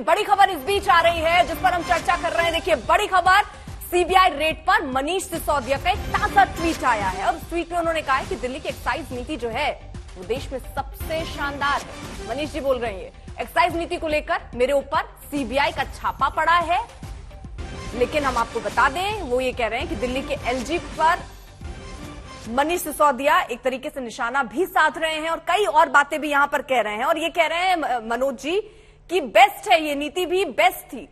बड़ी खबर इस बीच आ रही है जिस पर हम चर्चा कर रहे हैं। देखिए, बड़ी खबर, सीबीआई रेड पर मनीष सिसोदिया का एक ताजा ट्वीट आया है और उस ट्वीट में उन्होंने कहा है कि दिल्ली की एक्साइज नीति जो है वो देश में सबसे शानदार है। मनीष जी बोल रहे हैं, एक्साइज नीति को लेकर मेरे ऊपर सीबीआई का छापा पड़ा है, लेकिन हम आपको बता दें, वो ये कह रहे हैं कि दिल्ली के एलजी पर मनीष सिसोदिया एक तरीके से निशाना भी साध रहे हैं और कई और बातें भी यहां पर कह रहे हैं। और ये कह रहे हैं मनोज जी कि बेस्ट है, ये नीति भी बेस्ट थी।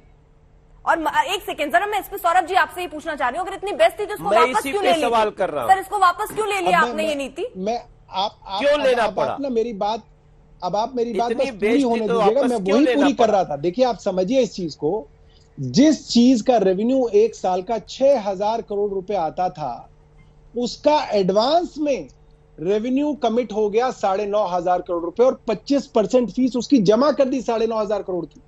और एक सेकेंड, जरा मैं इस पे सौरभ जी आपसे ही पूछना चाह रही हूँ, अगर इतनी बेस्ट थी तो इसको वापस क्यों ले लिया? सवाल कर रहा हूं सर, इसको वापस क्यों ले लिया आपने ये नीति? क्यों लेना पड़ा? मेरी बात पूरी होने दीजिएगा, मैं वही पूरी कर रहा था। देखिए, आप समझिए इस चीज को, जिस चीज का रेवेन्यू एक साल का 6,000 करोड़ रुपए आता था, उसका एडवांस में रेवेन्यू कमिट हो गया 9,500 करोड़ रुपए और 25% फीस उसकी जमा कर दी 9,500 करोड़ की।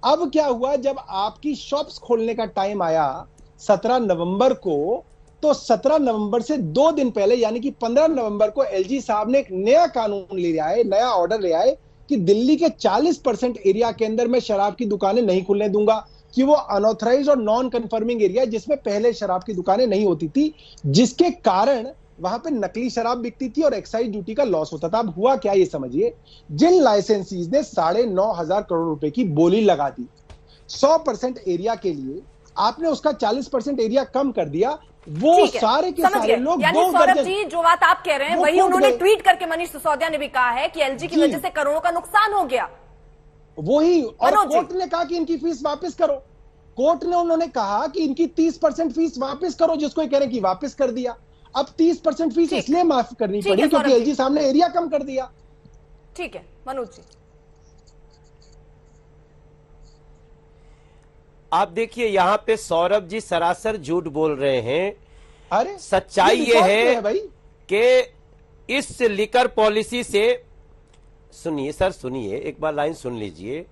अब क्या हुआ, जब आपकी शॉप्स खोलने का टाइम आया 17 नवंबर को, तो 17 नवंबर से 2 दिन पहले यानी कि 15 नवंबर को एलजी साहब ने एक नया कानून ले आए, नया ऑर्डर ले आए कि दिल्ली के 40% एरिया के अंदर मैं शराब की दुकानें नहीं खुलने दूंगा, कि वो अनऑथराइज्ड और नॉन कंफर्मिंग एरिया जिसमें पहले शराब की दुकानें नहीं होती थी, जिसके कारण वहां पे नकली शराब बिकती थी और एक्साइज ड्यूटी का लॉस होता था। अब हुआ क्या, ये समझिए, जिन लाइसेंसीज ने 9,500 करोड़ रुपए की बोली लगा दी 100% एरिया के लिए, आपने उसका 40% एरिया कम कर दिया, वो सारे के सारे लोग सौरभ जी, जो बात आप कह रहे हैं वही उन्होंने ट्वीट करके मनीष सिसोदिया ने भी कहा है कि एलजी की वजह से करोड़ों का नुकसान हो गया। वही, और कोर्ट ने कहा कि इनकी फीस वापस करो। कोर्ट ने उन्होंने कहा कि इनकी 30% फीस वापस करो, जिसको ये कह रहे हैं कि वापस कर दिया। अब 30% फीस इसलिए माफ करनी पड़ी क्योंकि एलजी साहब ने एरिया कम कर दिया। ठीक है मनोज जी, आप देखिए, यहां पे सौरभ जी सरासर झूठ बोल रहे हैं। अरे सच्चाई ये है भाई कि इस लिकर पॉलिसी से, सुनिए सर, सुनिए एक बार, लाइन सुन लीजिए।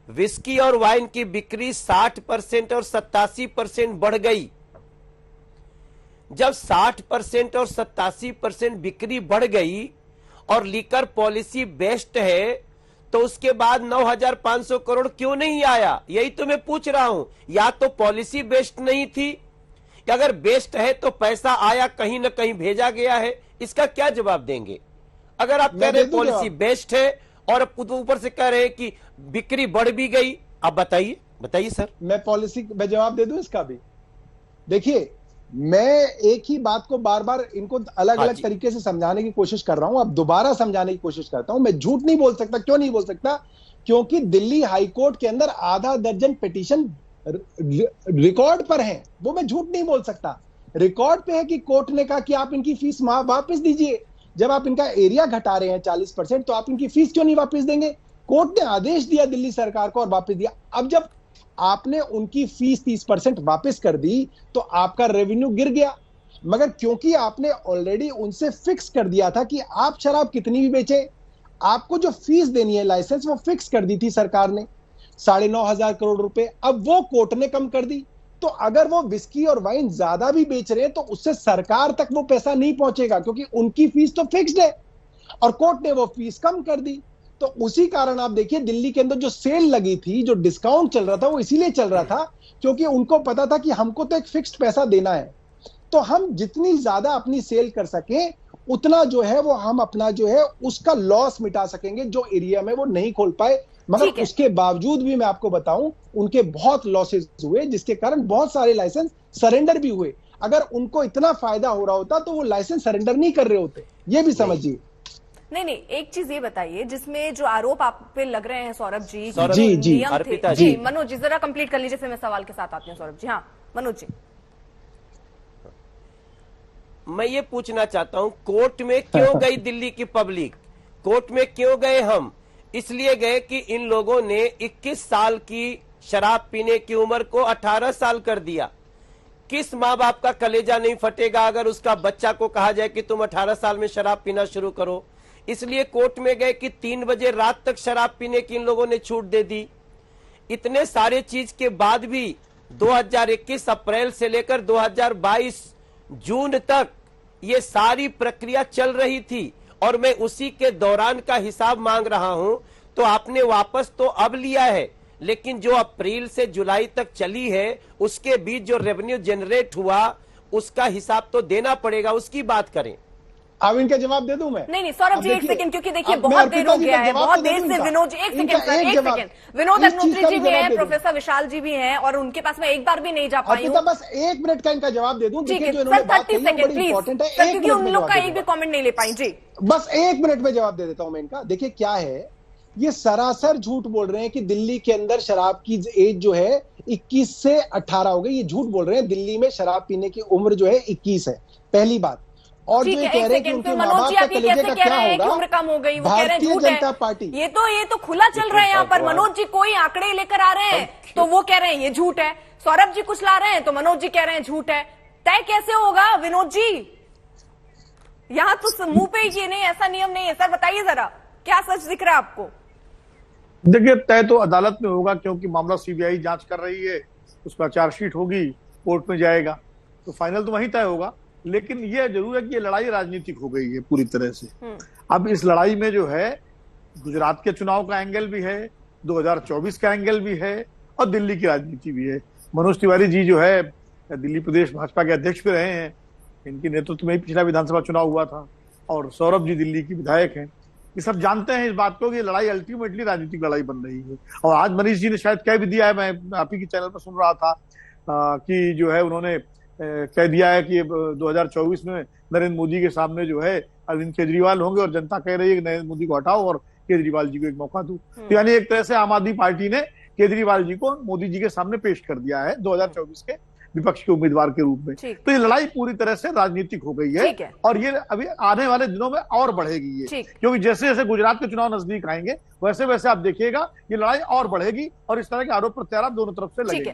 विस्की और वाइन की बिक्री 60% और 87% बढ़ गई। जब 60% और 87% बिक्री बढ़ गई और लिकर पॉलिसी बेस्ट है, तो उसके बाद 9,500 करोड़ क्यों नहीं आया? यही तो मैं पूछ रहा हूं। या तो पॉलिसी बेस्ट नहीं थी, या अगर बेस्ट है तो पैसा आया, कहीं ना कहीं भेजा गया है। इसका क्या जवाब देंगे? अगर आप कह रहे हैं पॉलिसी बेस्ट है और ऊपर से कह रहे हैं कि बिक्री बढ़ भी गई, आप बताइए सर। मैं जवाब दे दूं इसका भी। देखिए, मैं एक ही बात को बार बार इनको अलग अलग तरीके से समझाने की कोशिश कर रहा हूं। अब दोबारा समझाने की कोशिश करता हूं। मैं झूठ नहीं बोल सकता। क्यों नहीं बोल सकता? क्योंकि दिल्ली हाईकोर्ट के अंदर आधा दर्जन पिटीशन रिकॉर्ड पर हैं, वो मैं झूठ नहीं बोल सकता। रिकॉर्ड पे है कि कोर्ट ने कहा कि आप इनकी फीस वापस दीजिए। जब आप इनका एरिया घटा रहे हैं 40%, तो आप इनकी फीस क्यों नहीं वापस देंगे? कोर्ट ने आदेश दिया दिल्ली सरकार को और वापस दिया। अब जब आपने उनकी फीस 30% वापस कर दी, तो आपका रेवेन्यू गिर गया। मगर क्योंकि आपने ऑलरेडी उनसे फिक्स कर दिया था कि आप शराब कितनी भी बेचें, आपको जो फीस देनी है लाइसेंस, वो फिक्स कर दी थी सरकार ने 9,500 करोड़ रुपए। अब वो कोर्ट ने कम कर दी, तो अगर वो विस्की और वाइन ज्यादा भी बेच रहे हैं, तो उससे सरकार तक वो पैसा नहीं पहुंचेगा, क्योंकि उनकी फीस तो फिक्स्ड है और कोर्ट ने वो फीस कम कर दी। तो उसी कारण आप देखिए, दिल्ली के अंदर जो सेल लगी थी, जो डिस्काउंट चल रहा था, वो इसीलिए चल रहा था क्योंकि उनको पता था कि हमको तो एक फिक्स्ड पैसा देना है, तो हम जितनी ज्यादा अपनी सेल कर सकें, उतना जो है वो हम अपना जो है उसका लॉस मिटा सकेंगे, जो एरिया में वो नहीं खोल पाए। मगर उसके बावजूद भी मैं आपको बताऊं, उनके बहुत लॉसेस हुए, जिसके कारण बहुत सारे लाइसेंस सरेंडर भी हुए। अगर उनको इतना फायदा हो रहा होता तो वो लाइसेंस सरेंडर नहीं कर रहे होते, ये भी समझिए। नहीं, एक चीज ये बताइए, जिसमें जो आरोप आप पे लग रहे हैं सौरभ जी, जी मनोज जी जरा कंप्लीट कर लीजिए, फिर मैं सवाल के साथ आती हूँ। सौरभ जी, हाँ मनोज जी। मैं ये पूछना चाहता हूं, कोर्ट में क्यों गई दिल्ली की पब्लिक? कोर्ट में क्यों गए हम? इसलिए गए कि इन लोगों ने 21 साल की शराब पीने की उम्र को 18 साल कर दिया। किस माँ बाप का कलेजा नहीं फटेगा अगर उसका बच्चा को कहा जाए कि तुम 18 साल में शराब पीना शुरू करो? इसलिए कोर्ट में गए कि 3 बजे रात तक शराब पीने की इन लोगों ने छूट दे दी। इतने सारे चीज के बाद भी 2021 अप्रैल से लेकर 2022 जून तक ये सारी प्रक्रिया चल रही थी और मैं उसी के दौरान का हिसाब मांग रहा हूं। तो आपने वापस तो अब लिया है, लेकिन जो अप्रैल से जुलाई तक चली है उसके बीच जो रेवेन्यू जनरेट हुआ उसका हिसाब तो देना पड़ेगा, उसकी बात करें। अब इनका जवाब दे दूं मैं? नहीं सौरभ जी, एक सेकंड, क्योंकि देखिए अब मैं बहुत देर अर्पिता हो जी गया का है, जवाब बहुत तो दे देर दूं से इनका। विनोद जी, एक इनका सेकंड, जवाब। विनोद इस चीज अग्निहोत्री का जी भी भी जवाब हैं, दे दूं। प्रोफेसर विशाल जी भी हैं, और उनके पास मैं एक बार भी नहीं जा पाई अर्पिता हूँ। बस 1 मिनट का इनका जवाब दे दूं। ठीक देखिए है जो इन्होंने सर, बात 30 कही है सेकंड बड़ी प्लीज इंपॉर्टेंट है। सर, 1 क्योंकि मिनट उन में लोग जवाब का दे एक भी दूंगा। कमेंट नहीं ले पाई जी। बस 1 मिनट में जवाब दे देता हूं मैं इनका। देखिए क्या है, ये सरासर झूठ बोल रहे हैं कि दिल्ली के अंदर शराब की एज जो है 21 से 18 हो गई। ये झूठ बोल रहे हैं। दिल्ली में शराब पीने की उम्र जो है 21 है, पहली बात। और जो ठीक ये है, कह एक रहे हैं कि सेकंड, उनके फिर माँ मनोज बाप जी का आप ये कलेजे कैसे का कह क्या रहे हैं कि होगा। उम्र कम हो गई? वो कह रहे हैं भारतीय झूठ है। जनता पार्टी, ये तो खुला चल रहा है यहाँ पर। मनोज जी कोई आंकड़े लेकर आ रहे हैं तो वो कह रहे हैं ये झूठ है, सौरभ जी कुछ ला रहे हैं तो मनोज जी कह रहे हैं झूठ है। तय कैसे होगा विनोद जी? यहाँ तो मुंह पे ये नहीं, ऐसा नियम नहीं है। सर बताइए जरा, क्या सच दिख रहा है आपको? देखिए, तय तो अदालत में होगा, क्योंकि मामला सीबीआई जांच कर रही है, उसका चार्जशीट होगी, कोर्ट में जाएगा, तो फाइनल तो वहीं तय होगा। लेकिन यह जरूर है कि ये लड़ाई राजनीतिक हो गई है पूरी तरह से। अब इस लड़ाई में जो है गुजरात के चुनाव का एंगल भी है, 2024 का एंगल भी है, और दिल्ली की राजनीति भी है। मनोज तिवारी जी जो है दिल्ली प्रदेश भाजपा के अध्यक्ष भी रहे हैं, इनके नेतृत्व में ही पिछला विधानसभा चुनाव हुआ था, और सौरभ जी दिल्ली की विधायक हैं। ये सब जानते हैं इस बात को कि लड़ाई अल्टीमेटली राजनीतिक लड़ाई बन रही है। और आज मनीष जी ने शायद कह भी दिया है, मैं आप ही के चैनल पर सुन रहा था कि जो है उन्होंने कह दिया है कि 2024 में नरेंद्र मोदी के सामने जो है अरविंद केजरीवाल होंगे, और जनता कह रही है कि नरेंद्र मोदी को हटाओ और केजरीवाल जी को एक मौका दो। तो यानी एक तरह से आम आदमी पार्टी ने केजरीवाल जी को मोदी जी के सामने पेश कर दिया है 2024 के विपक्ष के उम्मीदवार के रूप में। तो ये लड़ाई पूरी तरह से राजनीतिक हो गई है, और ये अभी आने वाले दिनों में और बढ़ेगी ये, क्योंकि जैसे जैसे गुजरात के चुनाव नजदीक आएंगे वैसे वैसे आप देखिएगा ये लड़ाई और बढ़ेगी, और इस तरह के आरोप प्रत्यारोप दोनों तरफ से लगेंगे।